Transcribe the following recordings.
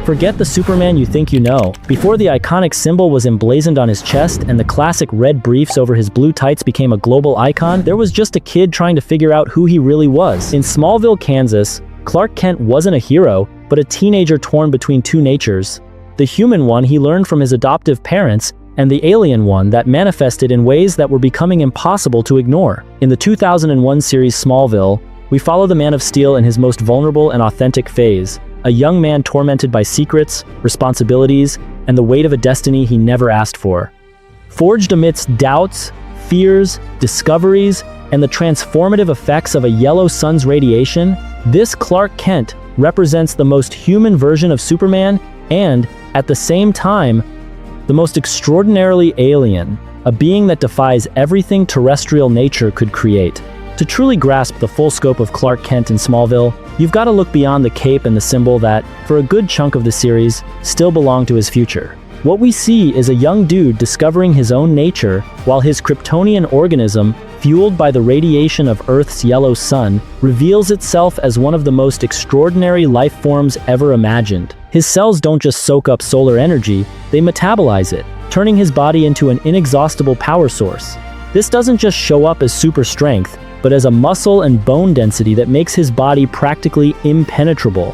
Forget the Superman you think you know. Before the iconic symbol was emblazoned on his chest and the classic red briefs over his blue tights became a global icon, there was just a kid trying to figure out who he really was. In Smallville, Kansas, Clark Kent wasn't a hero, but a teenager torn between two natures. The human one he learned from his adoptive parents, and the alien one that manifested in ways that were becoming impossible to ignore. In the 2001 series Smallville, we follow the Man of Steel in his most vulnerable and authentic phase, a young man tormented by secrets, responsibilities, and the weight of a destiny he never asked for. Forged amidst doubts, fears, discoveries, and the transformative effects of a yellow sun's radiation, this Clark Kent represents the most human version of Superman and, at the same time, the most extraordinarily alien, a being that defies everything terrestrial nature could create. To truly grasp the full scope of Clark Kent in Smallville, you've got to look beyond the cape and the symbol that, for a good chunk of the series, still belong to his future. What we see is a young dude discovering his own nature while his Kryptonian organism, fueled by the radiation of Earth's yellow sun, reveals itself as one of the most extraordinary life forms ever imagined. His cells don't just soak up solar energy, they metabolize it, turning his body into an inexhaustible power source. This doesn't just show up as super strength, but as a muscle and bone density that makes his body practically impenetrable.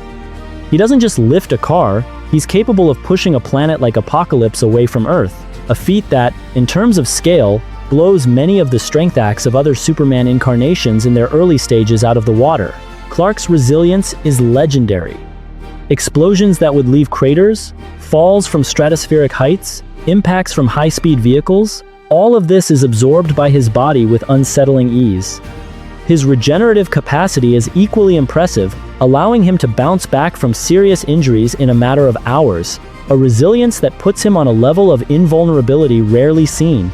He doesn't just lift a car, he's capable of pushing a planet like Apocalypse away from Earth, a feat that, in terms of scale, blows many of the strength acts of other Superman incarnations in their early stages out of the water. Clark's resilience is legendary. Explosions that would leave craters, falls from stratospheric heights, impacts from high-speed vehicles, all of this is absorbed by his body with unsettling ease. His regenerative capacity is equally impressive, allowing him to bounce back from serious injuries in a matter of hours, a resilience that puts him on a level of invulnerability rarely seen.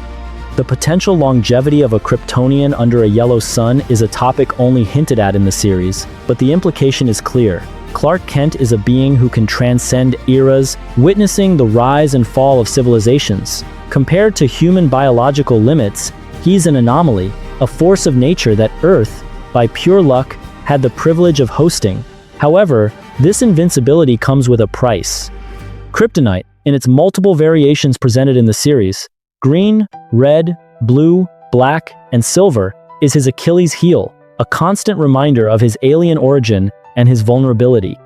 The potential longevity of a Kryptonian under a yellow sun is a topic only hinted at in the series, but the implication is clear. Clark Kent is a being who can transcend eras, witnessing the rise and fall of civilizations. Compared to human biological limits, he's an anomaly, a force of nature that Earth, by pure luck, had the privilege of hosting. However, this invincibility comes with a price. Kryptonite, in its multiple variations presented in the series, green, red, blue, black, and silver, is his Achilles heel, a constant reminder of his alien origin and his vulnerability.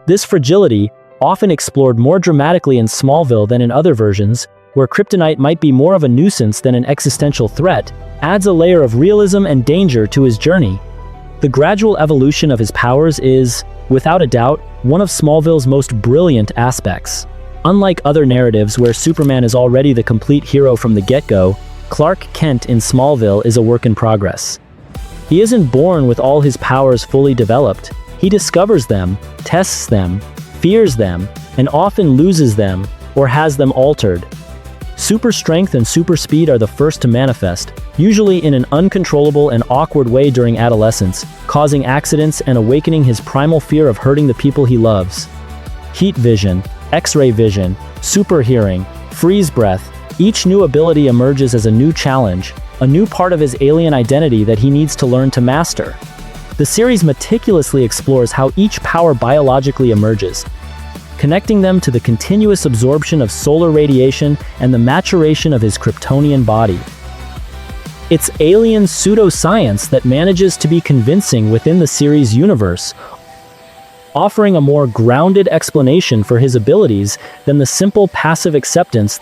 This fragility, often explored more dramatically in Smallville than in other versions, where Kryptonite might be more of a nuisance than an existential threat, adds a layer of realism and danger to his journey. The gradual evolution of his powers is, without a doubt, one of Smallville's most brilliant aspects. Unlike other narratives where Superman is already the complete hero from the get-go, Clark Kent in Smallville is a work in progress. He isn't born with all his powers fully developed. He discovers them, tests them, fears them, and often loses them or has them altered. Super strength and super speed are the first to manifest, usually in an uncontrollable and awkward way during adolescence, causing accidents and awakening his primal fear of hurting the people he loves. Heat vision, X-ray vision, super hearing, freeze breath, each new ability emerges as a new challenge, a new part of his alien identity that he needs to learn to master. The series meticulously explores how each power biologically emerges, connecting them to the continuous absorption of solar radiation and the maturation of his Kryptonian body. It's alien pseudoscience that manages to be convincing within the series' universe, offering a more grounded explanation for his abilities than the simple passive acceptance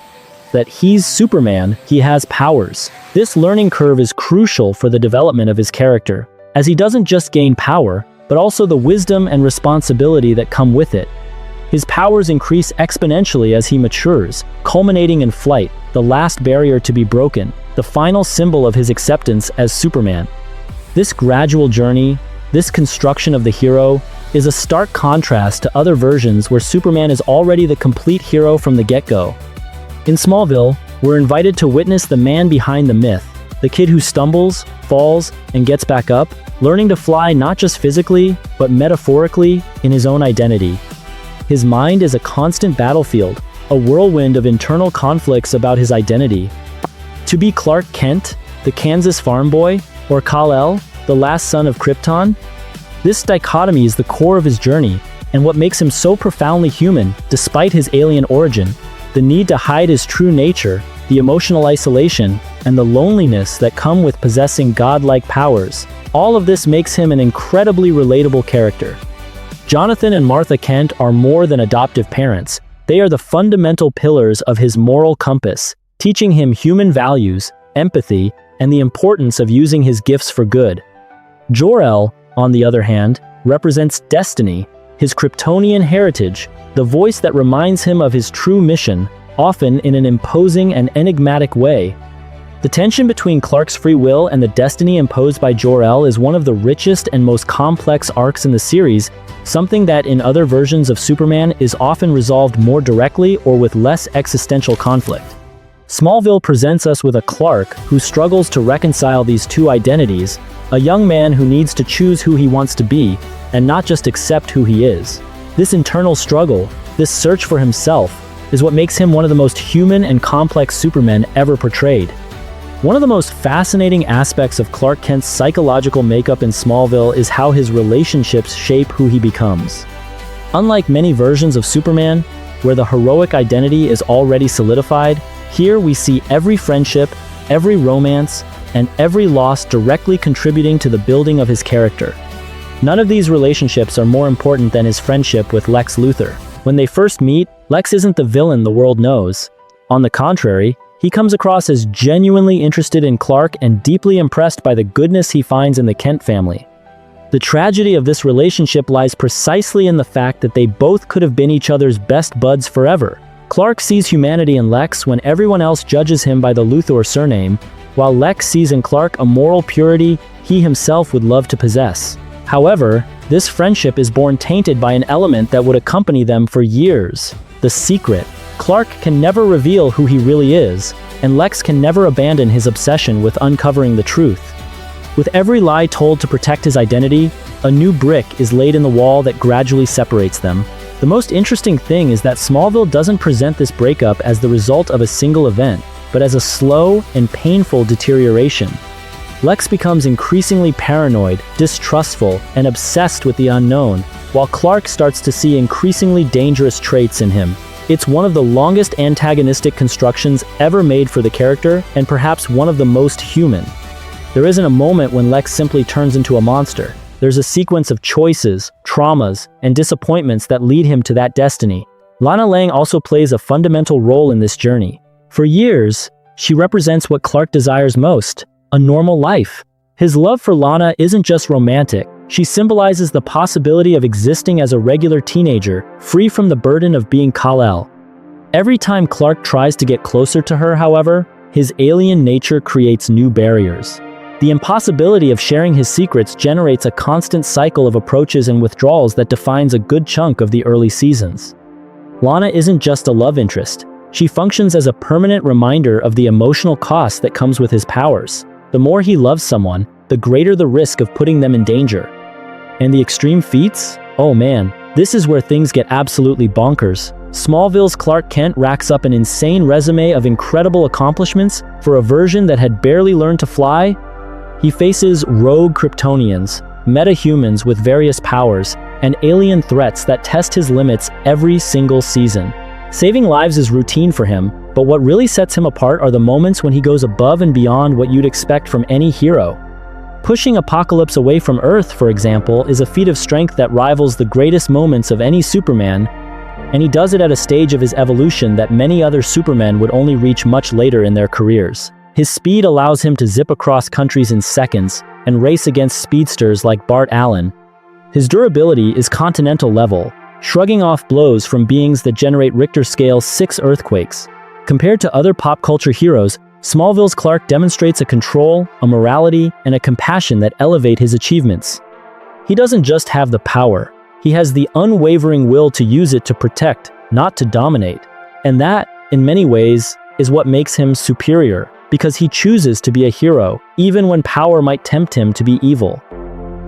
that he's Superman, he has powers. This learning curve is crucial for the development of his character, as he doesn't just gain power, but also the wisdom and responsibility that come with it. His powers increase exponentially as he matures, culminating in flight, the last barrier to be broken, the final symbol of his acceptance as Superman. This gradual journey, this construction of the hero, is a stark contrast to other versions where Superman is already the complete hero from the get-go. In Smallville, we're invited to witness the man behind the myth, the kid who stumbles, falls, and gets back up, learning to fly not just physically, but metaphorically in his own identity. His mind is a constant battlefield, a whirlwind of internal conflicts about his identity. To be Clark Kent, the Kansas farm boy, or Kal-El, the last son of Krypton? This dichotomy is the core of his journey, And what makes him so profoundly human, despite his alien origin, the need to hide his true nature, the emotional isolation, and the loneliness that come with possessing godlike powers, all of this makes him an incredibly relatable character. Jonathan and Martha Kent are more than adoptive parents. They are the fundamental pillars of his moral compass, teaching him human values, empathy, and the importance of using his gifts for good. Jor-El, on the other hand, represents destiny, his Kryptonian heritage, the voice that reminds him of his true mission, often in an imposing and enigmatic way. The tension between Clark's free will and the destiny imposed by Jor-El is one of the richest and most complex arcs in the series, something that in other versions of Superman is often resolved more directly or with less existential conflict. Smallville presents us with a Clark who struggles to reconcile these two identities, a young man who needs to choose who he wants to be, and not just accept who he is. This internal struggle, this search for himself, is what makes him one of the most human and complex Supermen ever portrayed. One of the most fascinating aspects of Clark Kent's psychological makeup in Smallville is how his relationships shape who he becomes. Unlike many versions of Superman, where the heroic identity is already solidified, here we see every friendship, every romance, and every loss directly contributing to the building of his character. None of these relationships are more important than his friendship with Lex Luthor. When they first meet, Lex isn't the villain the world knows. On the contrary, he comes across as genuinely interested in Clark and deeply impressed by the goodness he finds in the Kent family. The tragedy of this relationship lies precisely in the fact that they both could have been each other's best buds forever. Clark sees humanity in Lex when everyone else judges him by the Luthor surname, while Lex sees in Clark a moral purity he himself would love to possess. However, this friendship is born tainted by an element that would accompany them for years: the secret. Clark can never reveal who he really is, and Lex can never abandon his obsession with uncovering the truth. With every lie told to protect his identity, a new brick is laid in the wall that gradually separates them. The most interesting thing is that Smallville doesn't present this breakup as the result of a single event, but as a slow and painful deterioration. Lex becomes increasingly paranoid, distrustful, and obsessed with the unknown, while Clark starts to see increasingly dangerous traits in him. It's one of the longest antagonistic constructions ever made for the character, and perhaps one of the most human. There isn't a moment when Lex simply turns into a monster. There's a sequence of choices, traumas, and disappointments that lead him to that destiny. Lana Lang also plays a fundamental role in this journey. For years, she represents what Clark desires most: a normal life. His love for Lana isn't just romantic. She symbolizes the possibility of existing as a regular teenager, free from the burden of being Kal-El. Every time Clark tries to get closer to her, however, his alien nature creates new barriers. The impossibility of sharing his secrets generates a constant cycle of approaches and withdrawals that defines a good chunk of the early seasons. Lana isn't just a love interest. She functions as a permanent reminder of the emotional cost that comes with his powers. The more he loves someone, the greater the risk of putting them in danger. And the extreme feats? Oh man, this is where things get absolutely bonkers. Smallville's Clark Kent racks up an insane resume of incredible accomplishments for a version that had barely learned to fly. He faces rogue Kryptonians, metahumans with various powers, and alien threats that test his limits every single season. Saving lives is routine for him, but what really sets him apart are the moments when he goes above and beyond what you'd expect from any hero. Pushing Apocalypse away from Earth, for example, is a feat of strength that rivals the greatest moments of any Superman, and he does it at a stage of his evolution that many other Supermen would only reach much later in their careers. His speed allows him to zip across countries in seconds and race against speedsters like Bart Allen. His durability is continental level, shrugging off blows from beings that generate Richter scale 6 earthquakes. Compared to other pop culture heroes, Smallville's Clark demonstrates a control, a morality, and a compassion that elevate his achievements. He doesn't just have the power, he has the unwavering will to use it to protect, not to dominate. And that, in many ways, is what makes him superior, because he chooses to be a hero, even when power might tempt him to be evil.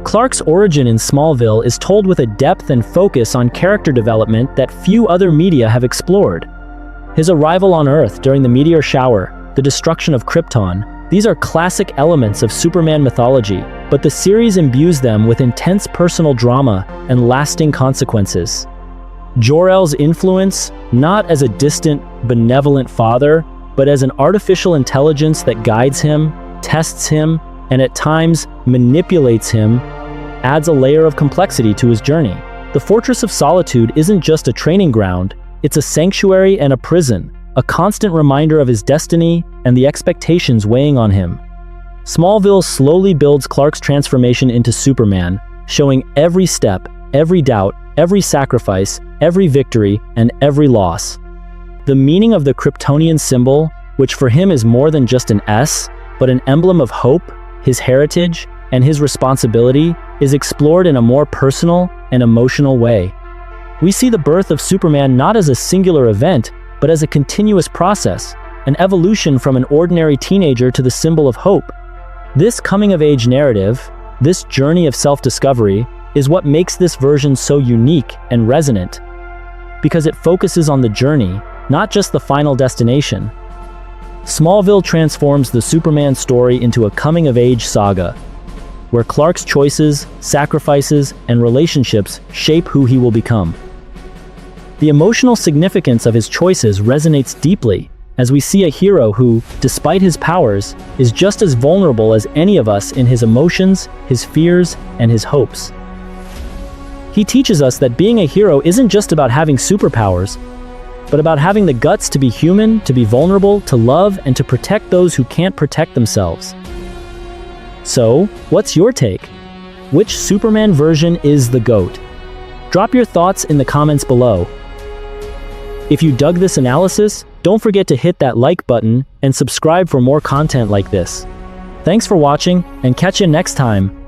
Clark's origin in Smallville is told with a depth and focus on character development that few other media have explored. His arrival on Earth during the meteor shower, the destruction of Krypton, these are classic elements of Superman mythology, but the series imbues them with intense personal drama and lasting consequences. Jor-El's influence, not as a distant, benevolent father, but as an artificial intelligence that guides him, tests him, and at times manipulates him, adds a layer of complexity to his journey. The Fortress of Solitude isn't just a training ground, it's a sanctuary and a prison, a constant reminder of his destiny and the expectations weighing on him. Smallville slowly builds Clark's transformation into Superman, showing every step, every doubt, every sacrifice, every victory, and every loss. The meaning of the Kryptonian symbol, which for him is more than just an S, but an emblem of hope, his heritage, and his responsibility, is explored in a more personal and emotional way. We see the birth of Superman not as a singular event, but as a continuous process, an evolution from an ordinary teenager to the symbol of hope. This coming-of-age narrative, this journey of self-discovery, is what makes this version so unique and resonant, because it focuses on the journey, not just the final destination. Smallville transforms the Superman story into a coming-of-age saga, where Clark's choices, sacrifices, and relationships shape who he will become. The emotional significance of his choices resonates deeply, as we see a hero who, despite his powers, is just as vulnerable as any of us in his emotions, his fears, and his hopes. He teaches us that being a hero isn't just about having superpowers, but about having the guts to be human, to be vulnerable, to love, and to protect those who can't protect themselves. So, what's your take? Which Superman version is the GOAT? Drop your thoughts in the comments below. If you dug this analysis, don't forget to hit that like button and subscribe for more content like this. Thanks for watching, and catch you next time.